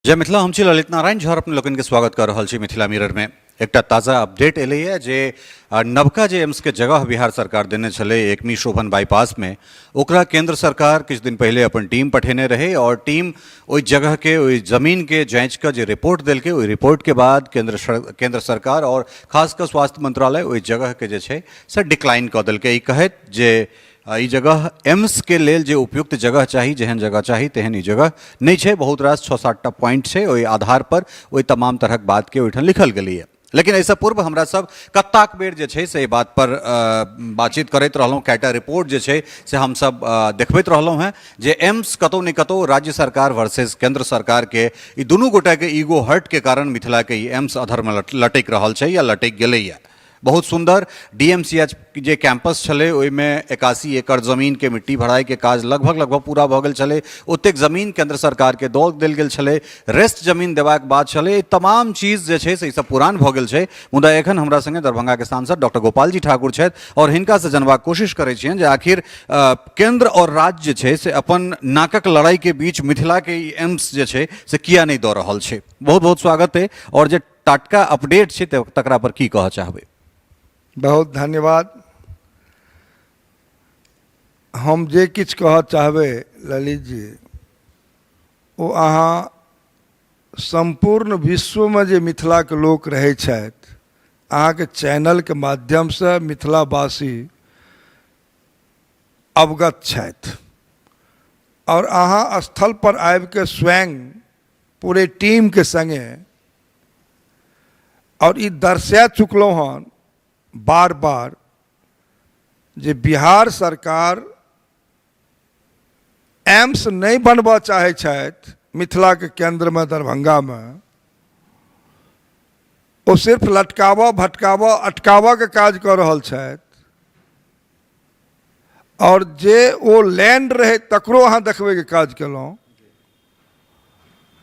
जय मिथिला हम छी ललित नारायण झा अपने लोगन के स्वागत कर रहल छी मिथिला मिरर में। एक ताज़ा अपडेट एलैए जे नवका जे एम्स के जगह बिहार सरकार देने छले एकमी शोभन बाईपास में, ओकरा केंद्र सरकार किछु दिन पहले अपन टीम पठेने रहे और टीम ओई जगह के ओई जमीन के जांच का जे रिपोर्ट देलके, ओई रिपोर्ट के बाद केंद्र सरकार और खासकर स्वास्थ्य मंत्रालय ओई जगह के जे छै से डिक्लाइन कऽ देलकै, ई कहैत जे ई जगह एम्स के लेल जे उपयुक्त जगह चाहिए, जहन जगह चाहिए तेहन ई जगह नहीं है। बहुत रास 6-7टा पॉइंट है, ओहि आधार पर ओहि तमाम तरह बात के ओहिठाम लिखल गेलै है। लेकिन ऐसा पूर्व हमरा सब कत्ताक बेर जे छै से बात पर बातचीत करैत रहलहुँ, कैटा रिपोर्ट जे छै से हम सब देखबैत रहलहुँ हैं जे एम्स कतौ ने कतौ राज्य सरकार वर्सेस केंद्र सरकार के ई दुनू गोटा के ईगो हर्ट के कारण मिथिला के ई एम्स अधर में लटक रहल छै या लटक गेलै है। बहुत सुंदर डीएमसीएच जे कैंपस छले, ओहिमे 81 एकड़ जमीन के मिट्टी भराई के काज लगभग पूरा भऽ गेल छले। ओतेक जमीन केंद्र सरकार के दऽ देल गेल छले, रेस्ट जमीन देबाक बात छले। तमाम चीज जे छै से ई सब पुरान भऽ गेल छै। मुदा एखन हमरा संगे दरभंगा के सांसद डॉक्टर गोपाल जी ठाकुर छथि और हिनका से जनबाक कोशिश करै छियनि जे आखिर केंद्र और राज्य जे छै से अपन नाकक लड़ाई के बीच मिथिला के ई एम्स जे छै से किया नहीं दऽ रहल छै। बहुत बहुत स्वागत है और जे टाटका अपडेट छै तकरा पर की कहऽ चाहबै? बहुत धन्यवाद। हम जे किछु कहऽ चाहबै ललित जी, ओ अहाँ संपूर्ण विश्व में जे मिथिला के लोक रहै छथि, अहाँ के चैनल के माध्यम से मिथिलावासी अवगत छथि और अहाँ स्थल पर आबि के स्वयं पूरे टीम के संगे और ई दर्शा चुकलहुँ हन बार बार जे बिहार सरकार एम्स नहीं बनबा चाहे छथि मिथिला के केंद्र में दरभंगा में। वो सिर्फ लटकावा भटकावा अटकावा के काज कर रहल छथि और जे वो लैंड रहे तकरो अहाँ देखबे के काज केलहुँ।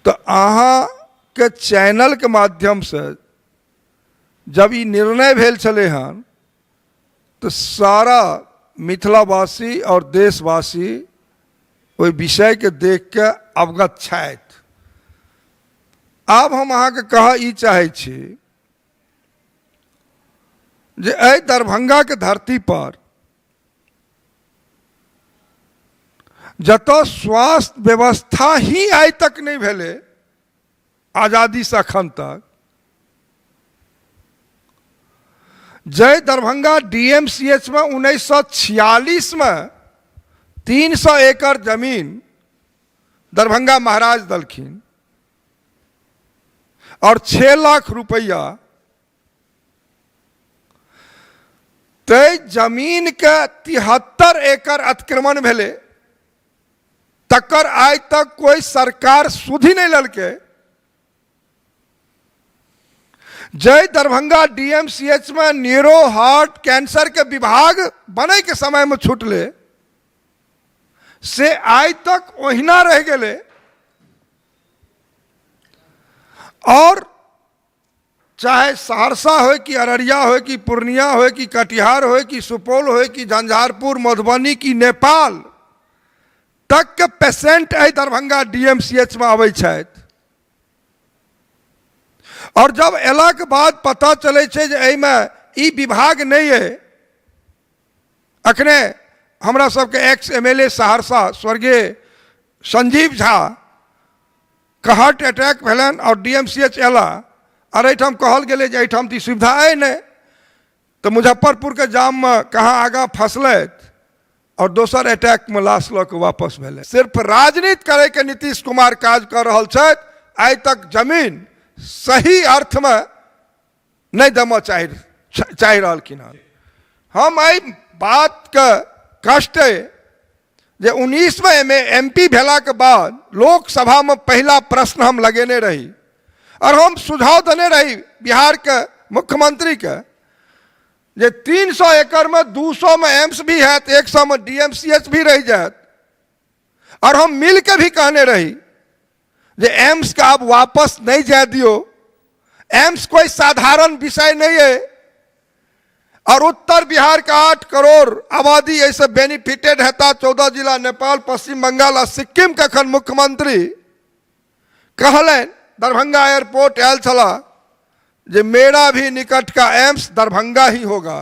तो अहाँ के चैनल के माध्यम से जब ये निर्णय भेल छले हन तो सारा मिथिलावासी और देशवासी ओहि विषय के देख के अवगत छथि। आब हम अहाँ के कह ई चाहे छी जे एहि दरभंगा के धरती पर जतऽ स्वास्थ्य व्यवस्था ही आइ तक नहीं भेले आजादी से अखन तक, जय दरभंगा डीएमसीएच में 1946 में 300 एकड़ जमीन दरभंगा महाराज दलखिन और 6 लाख रुपया तय जमीन के 73 एकड़ अतिक्रमण भेले, तकर आज तक कोई सरकार सुधि नहीं ललके। जय दरभंगा डीएमसीएच में न्यूरो हार्ट कैंसर के विभाग बने के समय में छूटले से आज तक ओहिना रह गए। और चाहे सहरसा हो कि अररिया हो कि पूर्णिया हो कि कटिहार हो कि सुपौल हो कि झंझारपुर मधुबनी कि नेपाल तक के पेशेंट आई दरभंगा डीएमसीएच में आबै छथि। और जब एला के बाद पता चले छे जे एहिमे ई विभाग नहीं है, अखने हमरा सबके एक्स एमएलए सहरसा स्वर्गीय संजीव झा के हार्ट अटैक भेलन और डीएमसीएच एला और एहिठाम कहल गेलै जे एहिठाम ती सुविधा है नहीं, तो मुजफ्फरपुर के जाम में कहाँ आगा फंसलथि और दोसर अटैक में लाश लऽ के वापस भेलै। सिर्फ राजनीति करे के नीतीश कुमार काज कर रहल छथि, आइ तक जमीन सही अर्थ में नहीं दम चाह रहलखिन हन। हम एहि बात के कष्ट है जे 19 में एमपी भेला के बाद लोकसभा में पहला प्रश्न हम लगेने रही और हम सुझाव देने रही बिहार के मुख्यमंत्री के जे 300 एकड़ में 200 में एम्स भी है, 100 में डीएमसीएच भी रह जाए। और हम मिल के भी कहने रही जे एम्स का आप वापस नहीं जा दियो, एम्स कोई साधारण विषय नहीं है और उत्तर बिहार का 8 करोड़ आबादी ऐसे बेनिफिटेड है। 14 जिला नेपाल, पश्चिम बंगाल और सिक्किम के अखन मुख्यमंत्री कहलन दरभंगा एयरपोर्ट आयल छला जे मेरा भी निकट का एम्स दरभंगा ही होगा।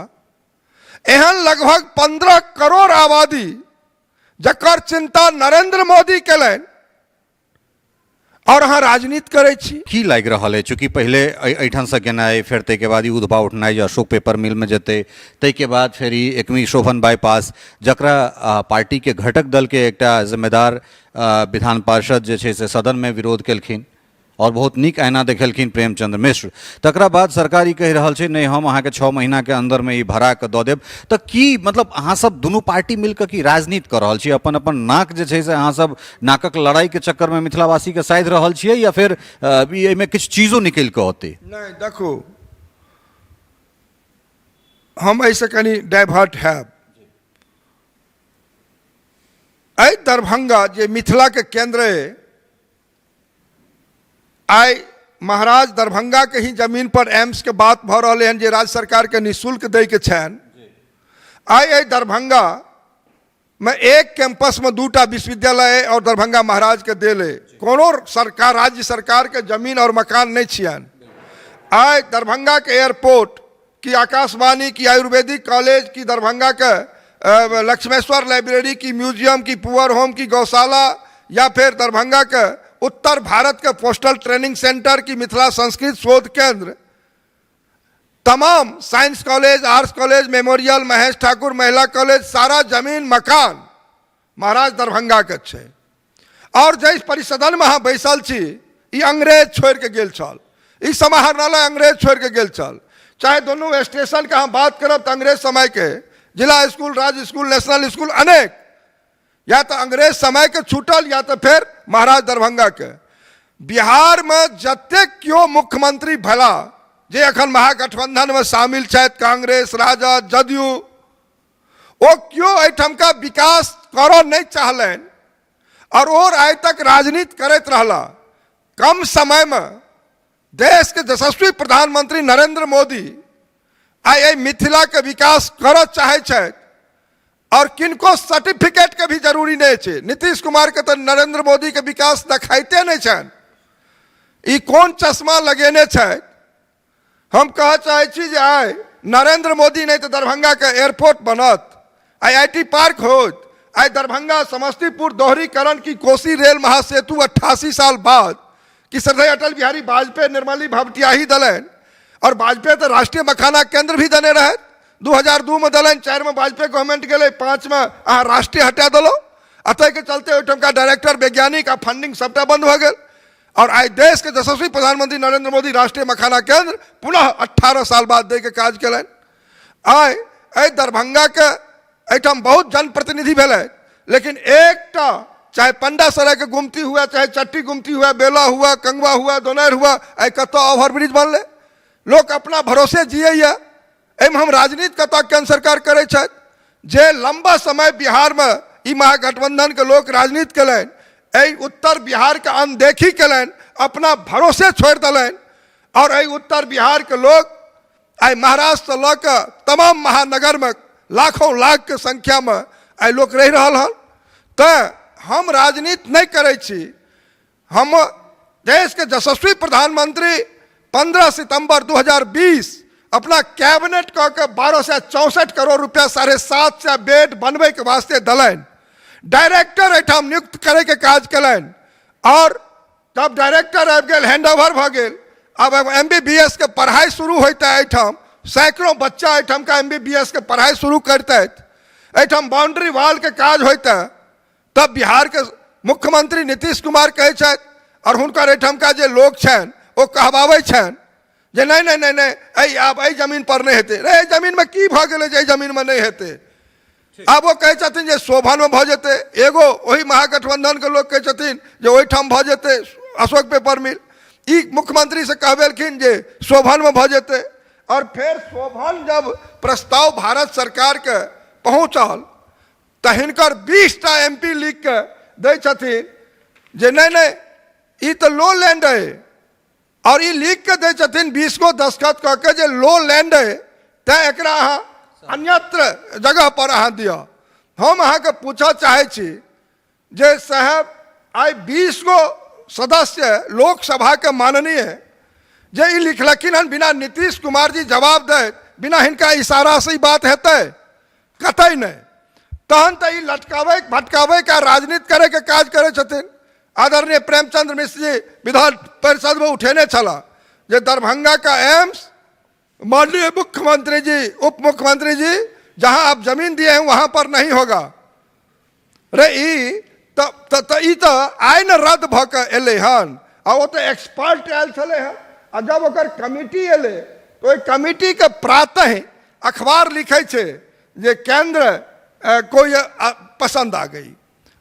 एहन लगभग 15 करोड़ आबादी जकर चिंता नरेंद्र मोदी केलन और अहाँ राजनीति करै छी। की लागि रहल है, चूंकि पहले एठान से गेनाइ, फिर ताहिके बाद ई उधबा उठनाइ जे अशोक पेपर मिल में जेतै, ताहिके बाद फिर ई एकमी शोभन बाईपास, जकरा पार्टी के घटक दल के एकटा जिम्मेदार विधान पार्षद जे छै से सदन में विरोध केलखिन और बहुत नीक आईना देखेलखिन प्रेमचंद्र मिश्र। तकरा बाद सरकार ई कहि रहल छै नहीं हम अहाँ के 6 महीना के अंदर में ई भरा के दऽ देब। तऽ की मतलब अहाँ सब दुनू पार्टी मिलकर की राजनीति कर रहल छी, अपन अपन नाक जे छै से अहाँ सब नाकक लड़ाई के चक्कर में मिथिलावासी के साइध रहल छियै, या फिर एहिमे किछु चीजो निकलि कऽ औतै? नहीं देखो, हम ऐसे कनी डाइवर्ट हैब। आई दरभंगा जे मिथिला के केंद्र है, आई महाराज दरभंगा के ही जमीन पर एम्स के बात भ रहे हैं जे राज्य सरकार के निःशुल्क दे के छन। आई दरभंगा में एक कैंपस में 2टा विश्वविद्यालय और दरभंगा महाराज के देले, कोनो सरकार राज्य सरकार के जमीन और मकान नहीं छियन। आई दरभंगा के एयरपोर्ट की, आकाशवाणी की, आयुर्वेदिक कॉलेज की, दरभंगा के लक्ष्मेश्वर लाइब्रेरी की, म्यूजियम की, पुअर होम की, गौशाला, या फिर दरभंगा के उत्तर भारत के पोस्टल ट्रेनिंग सेंटर की, मिथिला संस्कृत शोध केंद्र, तमाम science college, arts college, memorial, Mahesh Thakur महिला कॉलेज, सारा जमीन मकान महाराज दरभंगा के छै। और जिस परिसदन में अहाँ बैसल छी, ई अंग्रेज छोड़ के गेल छल, ई समाहरणालय अंग्रेज छोड़ के गेल छल। चाहे दोनों स्टेशन के अहाँ बात करब तो अंग्रेज समय के जिला स्कूल, राज्य स्कूल, नेशनल स्कूल अनेक, या तो अंग्रेज समय के छूटल या तो फिर महाराज दरभंगा के। बिहार में जते क्यों मुख्यमंत्री भला जे अखन महागठबंधन में शामिल छथि, कांग्रेस, राजद, जदयू, वो क्यों एठम का विकास करो नहीं चाहलन और आज तक राजनीति करते रहला। कम समय में देश के यशस्वी प्रधानमंत्री नरेंद्र मोदी आई मिथिला के विकास कर चाहे छथि और किनको सर्टिफिकेट के भी जरूरी नहीं है। नीतीश कुमार के तो नरेंद्र मोदी के विकास देखाइते नहीं छन, ई कौन चश्मा लगेने छथि। हम कह चाहे छी जे आइ नरेंद्र मोदी नहीं तो दरभंगा के एयरपोर्ट बनत, IIT पार्क होत, आई दरभंगा समस्तीपुर दोहरीकरण की कोसी रेल महासेतु 88 साल बाद कि श्रद्धेय अटल बिहारी वाजपेयी निर्मली भवटियाही दलन, और वाजपेयी तो राष्ट्रीय मखाना केंद्र भी देने रहे। 2002 में दलन, 4 में वाजपेयी गवर्नमेंट गए, 5 में अहाँ राष्ट्रीय हटा दिलो, अतः के चलते ओहिठाम का डायरेक्टर, वैज्ञानिक आ फंडिंग सबटा बंद हो गए। और आज देश के यशस्वी प्रधानमंत्री नरेंद्र मोदी राष्ट्रीय मखाना केंद्र पुनः 18 साल बाद दे के काज कलन। आई दरभंगा के एठाम बहुत जनप्रतिनिधि भेले, लेकिन एकटा चाहे पंडा सराय के गुमती हुआ, चाहे चट्टी गुमती हुआ, बेला हुआ, कंगवा हुआ, दोनर हुआ, आई कतो ओवरब्रिज बनले, लोग अपना भरोसे जिये। एम हम राजनीति कतऽ केंद्र सरकार करे छथि जे लंबा समय बिहार में ई महागठबंधन के लोग राजनीति कलन, उत्तर बिहार के अनदेखी कलन, अपना भरोसे छोड़ दिलन, और उत्तर बिहार के लोग आई महाराष्ट्र से लऽ तमाम महानगर में लाखों लाख के संख्या में आई लोग रह रहल हन। तो हम राजनीति नहीं करे छी, हम देश के यशस्वी प्रधानमंत्री 15 सितंबर 2020 अपना कैबिनेट कह के 1264 करोड़ रुपया 7.5 बेड बनबे के वास्ते दलन, डायरेक्टर एठाम नियुक्त करे के काज कलन, और तब डायरेक्टर आबि गेल, हैंड ओवर भ गेल। अब MBBS के पढ़ाई शुरू होता है, एठाम सैकड़ों बच्चा एठाम का MBBS के पढ़ाई शुरू करते, एठाम बाउंड्री वाल के काज होता। तब बिहार के मुख्यमंत्री नीतीश कुमार कहे छथि, और हुनकर एठाम का जे लोग छन वो कहबावे छन जे नहीं नहीं नहीं नहीं आब एहि जमीन पर नहीं हेते, रे जमीन में की भ गेलै जे जमीन में नहीं हेते। अब वो कहे छथिन जे शोभन में भ जेते, एगो वही महागठबंधन के लोग कहे छथिन जे ओहिठाम भ जेते अशोक पेपर मिल, ई मुख्यमंत्री से कहबेलखिन जे शोभन में भ जेते। और फिर शोभन जब प्रस्ताव भारत सरकार के पहुंचल तो हिनकर 20टा MP लिख के दे छथिन जे नहीं नहीं ई तो लो लैंड है, और ये लिख के दे छथिन 20 को दस्तखत कह के जे लो लैंड है, तैं एकरा अहाँ अन्यत्र जगह पर अहाँ दिया। हम अहाँ के पूछा चाहे छी जे साहब आई 20 गो सदस्य लोकसभा के माननीय जे ई लिखलखिन हन बिना नीतीश कुमार जी जवाब दे, बिना हिनका इशारा से ही बात हेतै, कतई नहीं। तहन तो ई लटकावे भटकावे का राजनीति करे के काज करे छथिन। आदरणीय प्रेमचंद्र मिश्र जी विधान परिषद में उठेने चला जे दरभंगा का एम्स माननीय मुख्यमंत्री जी उप मुख्यमंत्री जी जहां आप जमीन दिए हैं वहां पर नहीं होगा। रे ई तो आइन रद्द भ के एले हन आ वो तो एक्सपर्ट आयल छले हन आ जब ओकर कमिटी एले तो ओई कमिटी के प्रातः अखबार लिखे छे जे केंद्र कोई पसंद आ गई।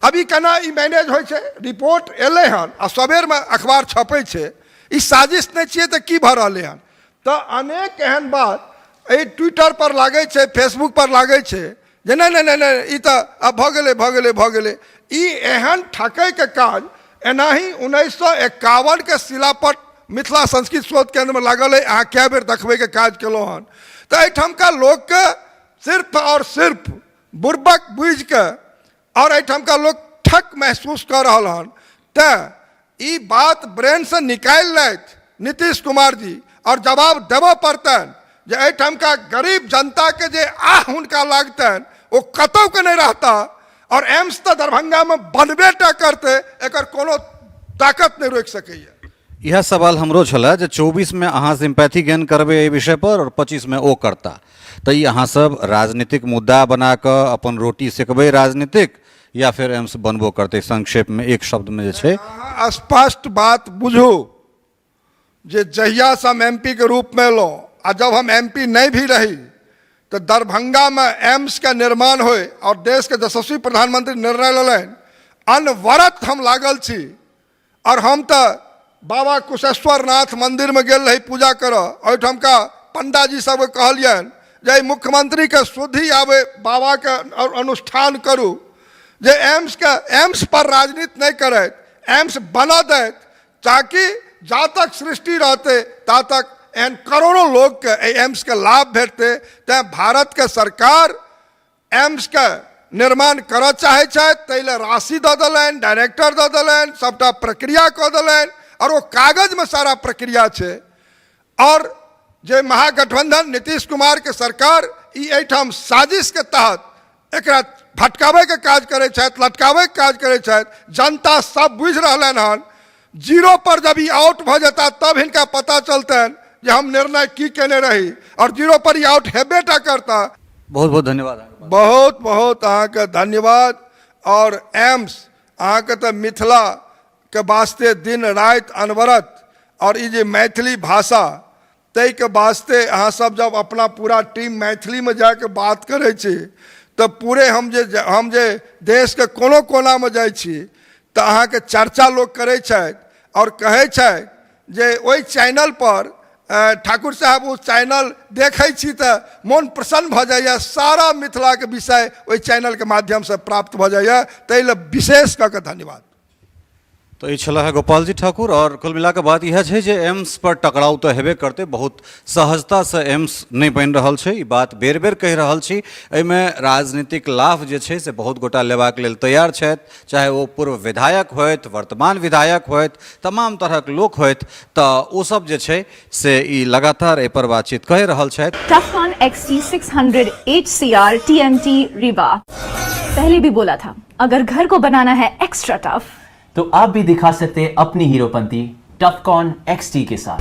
अभी केना ई मैनेज होय छे, रिपोर्ट एले हन आ सबेर में अखबार छपे छे, ई साजिश नहीं छिए तो की भ रहले हन। तो अनेक एहन बात ए ट्विटर पर लागे छे, फेसबुक पर लागे छे जे नहीं ई तो अब भ गेले। ई एहन ठकै के काज एनाही 1951 के शिलापट मिथिला संस्कृत शोध केंद्र में लागल है। अहाँ कै बेर देखबे के काज केलो हन। तो एहिठाम का लोग के सिर्फ और सिर्फ बुर्बक बुझ के और एहिठाम का लोग ठक महसूस कर रहा हन। तो ई बात ब्रेन से निकाल लेत नीतीश कुमार जी और जवाब देव पड़तन जे एहिठाम का गरीब जनता के जे हुनका लागतन वो कतौ के नहीं रहता और एम्स तो दरभंगा में बनबे टा करते, एकर कोनो ताकत नहीं रोक सकैया। यह सवाल हमरो छला जे 24 में अहाँ सिंपैथी गेन करबे एहि विषय पर और 25 में ओ करता, तो ई अहाँ सब राजनीतिक मुद्दा बना के अपन रोटी सेकबे राजनीतिक या फिर एम्स बनबो करते? संक्षेप में एक शब्द में जे छै स्पष्ट बात बुझू जे जहिया से हम एमपी के रूप में लो आ जब हम एमपी नहीं भी रही तो दरभंगा में एम्स का निर्माण होए और देश के यशस्वी प्रधानमंत्री निर्णय लेलन, अनवरत हम लागल छी। और हम तो बाबा कुशेश्वर नाथ मंदिर में गेल रही पूजा करो, ओहिठाम का पंडा जी सब कहलियन जे मुख्यमंत्री के शुद्धि आवे बाबा के अनुष्ठान करू, जे एम्स पर राजनीति नहीं करे, एम्स बना दे ताकि जा तक सृष्टि रहते ता तक एहन करोड़ों लोग के एम्स के लाभ भेटते। तैं भारत के सरकार एम्स के निर्माण कर चाहे तैले राशि द दिलन, डायरेक्टर द दिलन, सबटा प्रक्रिया क दिलन और वो कागज में सारा प्रक्रिया छे। और जे महागठबंधन नीतीश कुमार के सरकार ई एहिठाम साजिश के तहत एकरा भटकावे के काज करे छथि, लटकावे के काज करे छथि। जनता सब बुझ रहलन हन। जीरो पर जब ई आउट भ जाता तब इनका पता चलतन जे हम निर्णय की केने रही और जीरो पर ई आउट हेबेटा करता। बहुत बहुत धन्यवाद। बहुत बहुत अहाँ के धन्यवाद। और एम्स अहाँ के तो मिथिला के वास्ते दिन रात अनवरत और ई जे मैथिली भाषा तै के वास्ते अहाँ सब जब अपना पूरा टीम मैथिली में जाके बात करे छी तो पूरे हम जे देश के कोनो कोना में जाइ छी तो अहाँ के चर्चा लोग करे छथि और कहे छथि जे ओहि चैनल पर ठाकुर साहब उस चैनल देखे छी तो मन प्रसन्न भ जाइए, सारा मिथिला के विषय ओहि चैनल के माध्यम से प्राप्त भ जाइए। ताहि लेल विशेष कऽ के धन्यवाद। तो ये छला है गोपाल जी ठाकुर। और कुल मिला के बात यह है जे एम्स पर टकराव तो हेबे करते, बहुत सहजता से एम्स नहीं बन रहा है। ई बात बेर बेर कह रहा छी। एहिमे राजनीतिक लाभ जे छै से बहुत गोटा लेबाक लेल तैयार छथि, चाहे वो पूर्व विधायक होइत, वर्तमान विधायक होइत, तमाम तरहक लोक होइत। तो ओ सब जे छै से ई लगातार एहि पर बातचीत कह रहा छथि। टफकॉन XT 600 HCR TMT रीवा। पहले भी बोला था अगर घर को बनाना है एक्स्ट्रा टफ तो आप भी दिखा सकते हैं अपनी हीरोपंती टफकॉन XT के साथ।